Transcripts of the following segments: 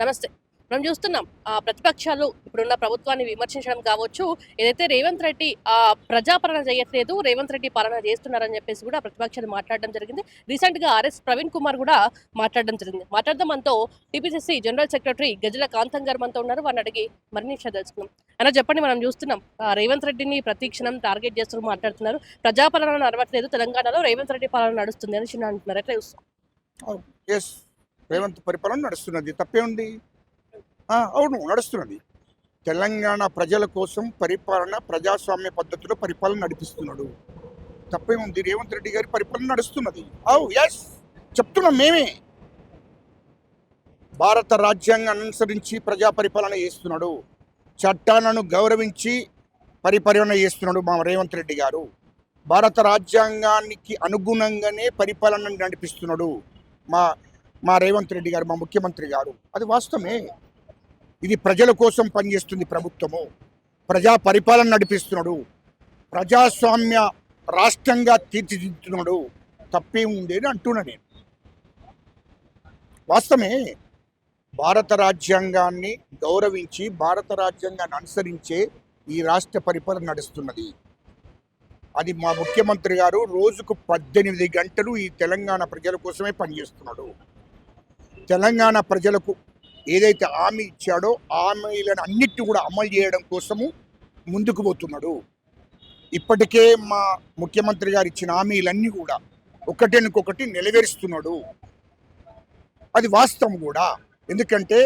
నమస్తే. మనం చూస్తున్నాం ప్రతిపక్షాలు ఇప్పుడున్న ప్రభుత్వాన్ని విమర్శించడం కావచ్చు, ఏదైతే రేవంత్ రెడ్డి ప్రజాపాలన చేయట్లేదు, రేవంత్ రెడ్డి పాలన చేస్తున్నారని చెప్పేసి కూడా ప్రతిపక్షాలు మాట్లాడడం జరిగింది. రీసెంట్‌గా ఆర్ఎస్ ప్రవీణ్ కుమార్ కూడా మాట్లాడడం జరిగింది. మాట్లాడదాం మనతో టీపీసీసీ జనరల్ సెక్రటరీ గజల కాంతం గారు మనతో ఉన్నారు. వారిని అడిగి మరిన్ని విషయాలు తెలుసుకుందాం. అన్న చెప్పండి, మనం చూస్తున్నాం రేవంత్ రెడ్డిని ప్రతి క్షణం టార్గెట్ చేస్తూ మాట్లాడుతున్నారు. ప్రజాపాలన నడవట్లేదు, తెలంగాణలో రేవంత్ రెడ్డి పాలన నడుస్తుంది అని చిన్న అంటున్నారు. ఎట్లా చూస్తాం? ఎస్, రేవంత్ పరిపాలన నడుస్తున్నది, తప్పే ఉంది. అవును, నడుస్తున్నది. తెలంగాణ ప్రజల కోసం పరిపాలన, ప్రజాస్వామ్య పద్ధతిలో పరిపాలన నడిపిస్తున్నాడు. తప్పే ఉంది. రేవంత్ రెడ్డి గారి పరిపాలన నడుస్తున్నది. ఎస్, చెప్తున్నాం మేమే. భారత రాజ్యాంగాన్ని అనుసరించి ప్రజా పరిపాలన చేస్తున్నాడు. చట్టాలను గౌరవించి పరిపాలన చేస్తున్నాడు మా రేవంత్ రెడ్డి గారు. భారత రాజ్యాంగానికి అనుగుణంగానే పరిపాలన నడిపిస్తున్నాడు మా రేవంత్ రెడ్డి గారు, మా ముఖ్యమంత్రి గారు. అది వాస్తవమే. ఇది ప్రజల కోసం పనిచేస్తుంది ప్రభుత్వము. ప్రజా పరిపాలన నడిపిస్తున్నాడు. ప్రజాస్వామ్య రాష్ట్రంగా తీర్చిదిద్దుతున్నాడు. తప్పే ఉంది అని అంటున్నా నేను. వాస్తవమే. భారత రాజ్యాంగాన్ని గౌరవించి భారత రాజ్యాంగాన్ని అనుసరించే ఈ రాష్ట్ర పరిపాలన నడుస్తున్నది. అది మా ముఖ్యమంత్రి గారు రోజుకు 18 గంటలు ఈ తెలంగాణ ప్రజల కోసమే పనిచేస్తున్నాడు. తెలంగాణ ప్రజలకు ఏదైతే హామీ ఇచ్చాడో హామీలను అన్నిటి కూడా అమలు చేయడం కోసము ముందుకు పోతున్నాడు. ఇప్పటికే మా ముఖ్యమంత్రి గారు ఇచ్చిన హామీలన్నీ కూడా ఒకటినొకటి నెరవేరుస్తున్నాడు. అది వాస్తవం కూడా. ఎందుకంటే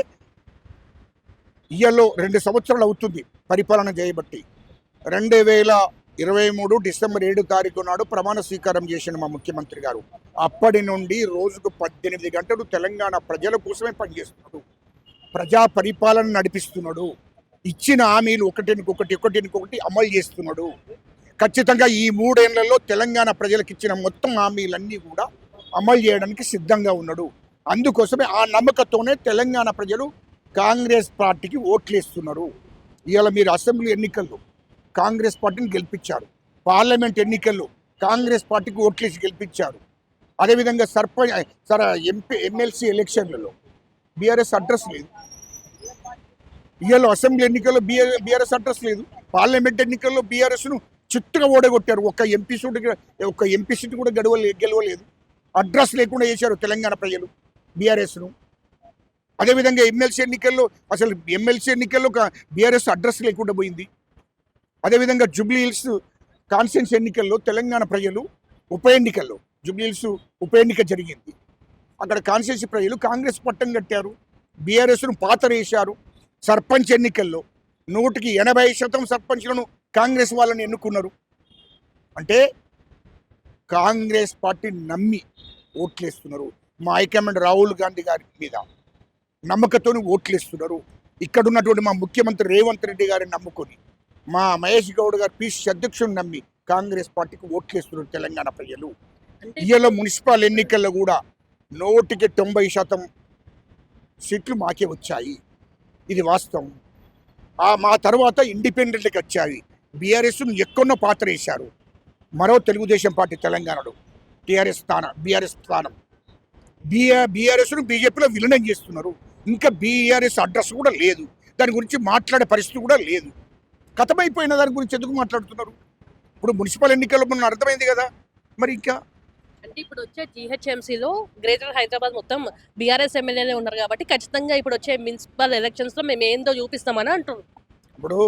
ఇయ్యలో 2 సంవత్సరాలు అవుతుంది పరిపాలన చేయబట్టి. 2023 డిసెంబర్ 7 తారీఖు నాడు ప్రమాణ స్వీకారం చేసిన మా ముఖ్యమంత్రి గారు. అప్పటి నుండి రోజుకు 18 గంటలు తెలంగాణ ప్రజల కోసమే పనిచేస్తున్నాడు. ప్రజా పరిపాలన నడిపిస్తున్నాడు. ఇచ్చిన హామీలు ఒకటినొకటి అమలు చేస్తున్నాడు. ఖచ్చితంగా ఈ 3 ఏళ్లలో తెలంగాణ ప్రజలకు ఇచ్చిన మొత్తం హామీలన్నీ కూడా అమలు చేయడానికి సిద్ధంగా ఉన్నాడు. అందుకోసమే ఆ నమ్మకంతోనే తెలంగాణ ప్రజలు కాంగ్రెస్ పార్టీకి ఓట్లేస్తున్నారు. ఇవాళ మీరు అసెంబ్లీ ఎన్నికల్లో కాంగ్రెస్ పార్టీని గెలిపించారు. పార్లమెంట్ ఎన్నికల్లో కాంగ్రెస్ పార్టీకి ఓట్లేసి గెలిపించారు. అదేవిధంగా ఎమ్మెల్సీ ఎలక్షన్లలో బీఆర్ఎస్ అడ్రస్ లేదు. ఇవాళ అసెంబ్లీ ఎన్నికల్లో బీఆర్ఎస్ అడ్రస్ లేదు. పార్లమెంట్ ఎన్నికల్లో బీఆర్ఎస్ను చిత్తుగా ఓడగొట్టారు. ఒక్క ఎంపీ సీటు కూడా గెలవలేదు. అడ్రస్ లేకుండా చేశారు తెలంగాణ ప్రజలు బీఆర్ఎస్ను. అదేవిధంగా ఎమ్మెల్సీ ఎన్నికల్లో బీఆర్ఎస్ అడ్రస్ లేకుండా పోయింది. అదేవిధంగా జూబ్లీ హిల్స్ కాన్స్టిట్యున్సీ ఎన్నికల్లో తెలంగాణ ప్రజలు జూబ్లీ హిల్స్ ఉప ఎన్నిక జరిగింది. అక్కడ కాన్స్టిట్యున్సీ ప్రజలు కాంగ్రెస్ పట్టం కట్టారు, బీఆర్ఎస్ను పాతరేశారు. సర్పంచ్ ఎన్నికల్లో 180% సర్పంచ్లను కాంగ్రెస్ వాళ్ళని ఎన్నుకున్నారు. అంటే కాంగ్రెస్ పార్టీ నమ్మి ఓట్లేస్తున్నారు. మా హైకమాండ్ రాహుల్ గాంధీ గారి మీద నమ్మకంతో ఓట్లేస్తున్నారు. ఇక్కడ ఉన్నటువంటి మా ముఖ్యమంత్రి రేవంత్ రెడ్డి గారిని నమ్ముకొని, మా మహేష్ గౌడ్ గారు పిసిసి అధ్యక్షుని నమ్మి కాంగ్రెస్ పార్టీకి ఓట్లేస్తున్నారు తెలంగాణ ప్రజలు. ఇయ్యలో మున్సిపల్ ఎన్నికల్లో కూడా 190% సీట్లు మాకే వచ్చాయి. ఇది వాస్తవం. మా తర్వాత ఇండిపెండెంట్కి వచ్చాయి. బీఆర్ఎస్ను ఎక్కువ పాత్ర వేశారు. మరో తెలుగుదేశం పార్టీ తెలంగాణలో బీఆర్ఎస్ స్థానం బీఆర్ఎస్ను బీజేపీలో విలీనం చేస్తున్నారు. ఇంకా బీఆర్ఎస్ అడ్రస్ కూడా లేదు. దాని గురించి మాట్లాడే పరిస్థితి కూడా లేదు. కథమైపోయిన దాని గురించి ఎందుకు మాట్లాడుతున్నారు? ఇప్పుడు మున్సిపల్ ఎన్నికల్లో మొన్న అర్థమైంది కదా. మరి ఇంకా అంటే ఇప్పుడు వచ్చే జీహెచ్ఎంసీలో గ్రేటర్ హైదరాబాద్ మొత్తం బీఆర్ఎస్ ఎమ్మెల్యేలే ఉన్నారు కాబట్టి ఖచ్చితంగా ఇప్పుడు వచ్చే మున్సిపల్ ఎలక్షన్స్లో మేము ఏందో చూపిస్తామని అంటున్నారు. ఇప్పుడు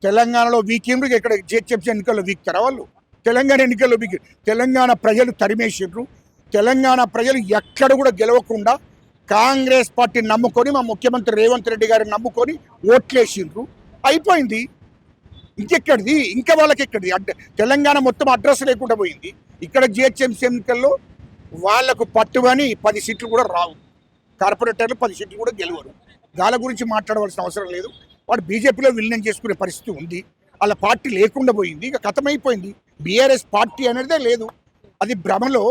తెలంగాణలో వీకేంద్రు ఇక్కడ జీహెచ్ఎంసీ ఎన్నికల్లో వీక్తారా వాళ్ళు? తెలంగాణ ఎన్నికల్లో వీక్. తెలంగాణ ప్రజలు తరిమేసిండ్రు. తెలంగాణ ప్రజలు ఎక్కడ కూడా గెలవకుండా కాంగ్రెస్ పార్టీని నమ్ముకొని, మా ముఖ్యమంత్రి రేవంత్ రెడ్డి గారిని నమ్ముకొని ఓట్లేసిండ్రు. అయిపోయింది. ఇంకెక్కడిది? ఇంకా వాళ్ళకి ఎక్కడిది? తెలంగాణ మొత్తం అడ్రస్ లేకుండా పోయింది. ఇక్కడ జిహెచ్ఎంసీ ఎన్నికల్లో వాళ్లకు పట్టుబని 10 సీట్లు కూడా రావు. కార్పొరేటర్లు 10 సీట్లు కూడా గెలవరు. దాని గురించి మాట్లాడవలసిన అవసరం లేదు. వాడు బీజేపీలో విలీనం చేసుకునే పరిస్థితి ఉంది. వాళ్ళ పార్టీ లేకుండా పోయింది. ఇక కథమైపోయింది. బీఆర్ఎస్ పార్టీ అనేదే లేదు. అది భ్రమలో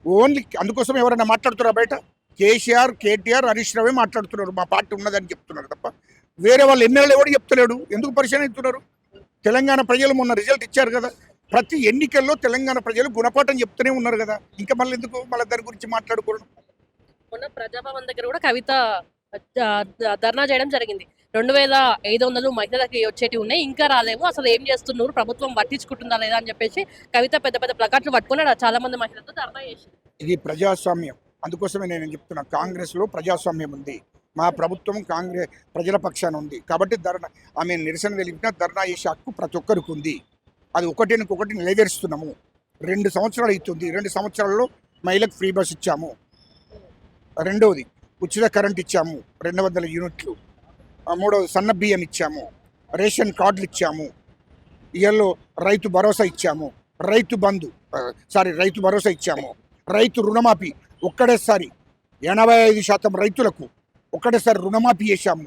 ఓన్లీ. అందుకోసం ఎవరైనా మాట్లాడుతున్నారా బయట? కేసీఆర్, కేటీఆర్, హరీష్ రావే మాట్లాడుతున్నారు మా పార్టీ ఉన్నదని చెప్తున్నారు తప్ప వేరే వాళ్ళు ఎమ్మెల్యేలు ఎవరు చెప్తలేడు. ఎందుకు పరిశీలన అవుతున్నారు? తెలంగాణ ప్రజలు మొన్న రిజల్ట్ ఇచ్చారు కదా. ప్రతి ఎన్నికల్లో తెలంగాణ ప్రజలు గుణపాఠం చెప్తూనే ఉన్నారు కదా. ఇంకా మళ్ళీ ఎందుకు దాని గురించి మాట్లాడుకోవడం? మొన్న ప్రజాభవన్ దగ్గర కూడా కవిత ధర్నా చేయడం జరిగింది. 2500 మహిళలకి వచ్చేటివి ఉన్నాయి, ఇంకా రాలేవు, అసలు ఏం చేస్తున్నారు, ప్రభుత్వం పట్టించుకుంటుందా లేదా అని చెప్పేసి కవిత పెద్ద పెద్ద ప్లకార్డులు పట్టుకుని ఆడ చాలా మంది మహిళలతో ధర్నా చేసింది. ఇది ప్రజాస్వామ్యం. అందుకోసమే నేను చెప్తున్నా, కాంగ్రెస్లో ప్రజాస్వామ్యం ఉంది. మా ప్రభుత్వం కాంగ్రెస్ ప్రజల పక్షాన ఉంది. కాబట్టి ఆమె నిరసన తెలిపిన ధర్నా చేసే హక్కు ప్రతి ఒక్కరికి ఉంది. అది ఒకటి నెరవేరుస్తున్నాము. 2 సంవత్సరాలు అవుతుంది. 2 సంవత్సరాల్లో మహిళలకు ఫ్రీ బస్ ఇచ్చాము. రెండవది ఉచిత కరెంట్ ఇచ్చాము 200 యూనిట్లు. మూడవది సన్న బియ్యం ఇచ్చాము, రేషన్ కార్డులు ఇచ్చాము, ఇయర్లో రైతు భరోసా ఇచ్చాము, రైతు భరోసా ఇచ్చాము, రైతు రుణమాఫీ ఒక్కడేసారి 85% రైతులకు ఒకటేసారి రుణమాఫీ చేశాము.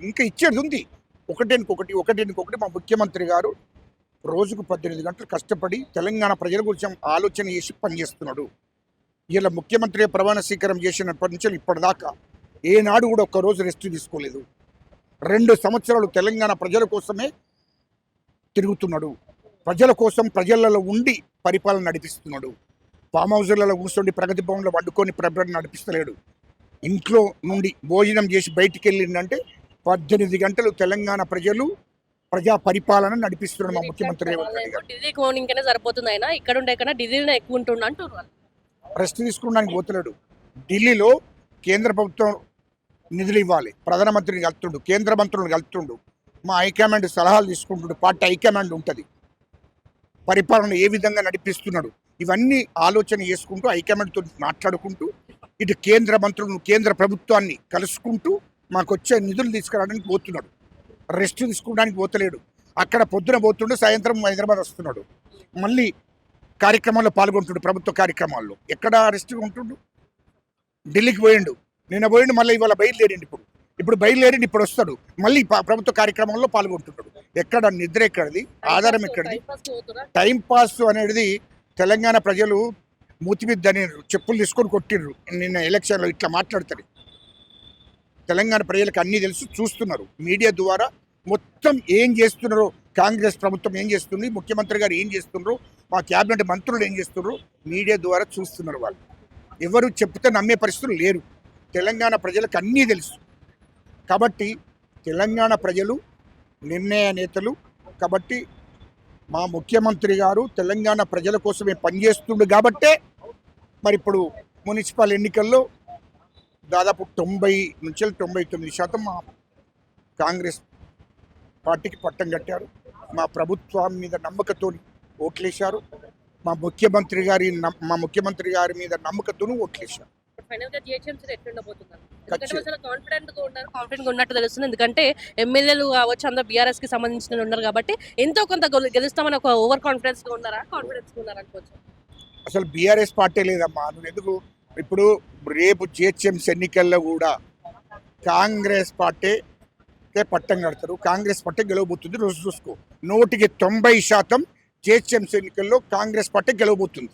ఇంకా ఇచ్చేది ఉంది. ఒకటి మా ముఖ్యమంత్రి గారు రోజుకు 18 గంటలు కష్టపడి తెలంగాణ ప్రజల గురించి ఆలోచన చేసి పనిచేస్తున్నాడు. ఇలా ముఖ్యమంత్రి ప్రమాణ స్వీకారం చేసినప్పటి నుంచి ఇప్పటిదాకా ఏనాడు కూడా ఒక్కరోజు రెస్ట్ తీసుకోలేదు. 2 సంవత్సరాలు తెలంగాణ ప్రజల కోసమే తిరుగుతున్నాడు. ప్రజల కోసం ప్రజలలో ఉండి పరిపాలన నడిపిస్తున్నాడు. ఫామ్ హౌజులలో కూర్చొని ప్రగతి భవన్లో వండుకొని పరిపాలన నడిపిస్తలేడు. ఇంట్లో నుండి భోజనం చేసి బయటికి వెళ్ళిందంటే 18 గంటలు తెలంగాణ ప్రజలు ప్రజా పరిపాలన నడిపిస్తున్నాడు మా ముఖ్యమంత్రి రేవంత్ రెడ్డి గారు. ఢిల్లీకి పోనీకనే సరిపోతుంది, అయినా ఇక్కడ ఉండే కన్నా ఢిల్లీలో ఎక్కువ ఉంటుండ అంటున్నారు. రెస్ట్ తీసుకోవడానికి పోతలేడు. ఢిల్లీలో కేంద్ర ప్రభుత్వం నిధులు ఇవ్వాలి, ప్రధానమంత్రిని కలుతుండు, కేంద్ర మంత్రులను కలుతుండు, మా హైకమాండ్ సలహాలు తీసుకుంటుండు, పార్టీ హైకమాండ్ ఉంటుంది, పరిపాలన ఏ విధంగా నడిపిస్తున్నాడు ఇవన్నీ ఆలోచన చేసుకుంటూ హైకమాండ్తో మాట్లాడుకుంటూ ఇటు కేంద్ర మంత్రులను కేంద్ర ప్రభుత్వాన్ని కలుసుకుంటూ మాకు వచ్చే నిధులు తీసుకురావడానికి పోతున్నాడు. రెస్ట్ తీసుకోవడానికి పోతలేడు. అక్కడ పొద్దున పోతుండు, సాయంత్రం హైదరాబాద్ వస్తున్నాడు, మళ్ళీ కార్యక్రమాల్లో పాల్గొంటుండు. ప్రభుత్వ కార్యక్రమాల్లో ఎక్కడ రెస్ట్గా ఉంటుండు. ఢిల్లీకి పోయిండు, నిన్న పోయిండు, మళ్ళీ ఇవాళ బయలుదేరిండు. ఇప్పుడు బయలుదేరిండు, ఇప్పుడు వస్తాడు, మళ్ళీ ప్రభుత్వ కార్యక్రమంలో పాల్గొంటున్నాడు. ఎక్కడ నిద్ర ఎక్కడిది, ఆధారం ఎక్కడిది? టైంపాస్ అనేది తెలంగాణ ప్రజలు మూతిమిద్దని చెప్పులు తీసుకొని కొట్టిర్రు. నిన్న ఎలక్షన్లో ఇట్లా మాట్లాడతారు. తెలంగాణ ప్రజలకు అన్నీ తెలుసు, చూస్తున్నారు. మీడియా ద్వారా మొత్తం ఏం చేస్తున్నారో, కాంగ్రెస్ ప్రభుత్వం ఏం చేస్తుంది, ముఖ్యమంత్రి గారు ఏం చేస్తున్నారు, మా క్యాబినెట్ మంత్రులు ఏం చేస్తున్నారు, మీడియా ద్వారా చూస్తున్నారు. వాళ్ళు ఎవరు చెప్తే నమ్మే పరిస్థితులు లేరు. తెలంగాణ ప్రజలకు అన్నీ తెలుసు. కాబట్టి తెలంగాణ ప్రజలు నిర్ణయ నేతలు. కాబట్టి మా ముఖ్యమంత్రి గారు తెలంగాణ ప్రజల కోసమే పనిచేస్తుండు. కాబట్టే మరి ఇప్పుడు మున్సిపల్ ఎన్నికల్లో దాదాపు 90-99% మా కాంగ్రెస్ పార్టీకి పట్టం కట్టారు. మా ప్రభుత్వం మీద నమ్మకంతో ఓట్లేశారు. మా ముఖ్యమంత్రి గారి మీద నమ్మకంతో ఓట్లేశారు. కాన్ఫిడెంట్ ఉన్నట్టు తెలుస్తుంది. ఎందుకంటే ఎమ్మెల్యేలు కావచ్చు, అందరూ బీఆర్ఎస్ కి సంబంధించిన ఉన్నారు కాబట్టి ఎంతో కొంత గెలుస్తామని ఒక ఓవర్ కాన్ఫిడెన్స్ ఉన్నారా, కాన్ఫిడెన్స్ ఉన్నారా అనుకోవచ్చు. అసలు బీఆర్ఎస్ పార్టీ లేదమ్మా. నువ్వు ఎందుకు ఇప్పుడు రేపు జిహెచ్ఎంసీ ఎన్నికల్లో కూడా కాంగ్రెస్ పార్టీకే పట్టం కడతారు. కాంగ్రెస్ పార్టీ గెలవబోతుంది. రోజు చూసుకో, 100% జిహెచ్ఎంసీ ఎన్నికల్లో కాంగ్రెస్ పార్టీ గెలవబోతుంది.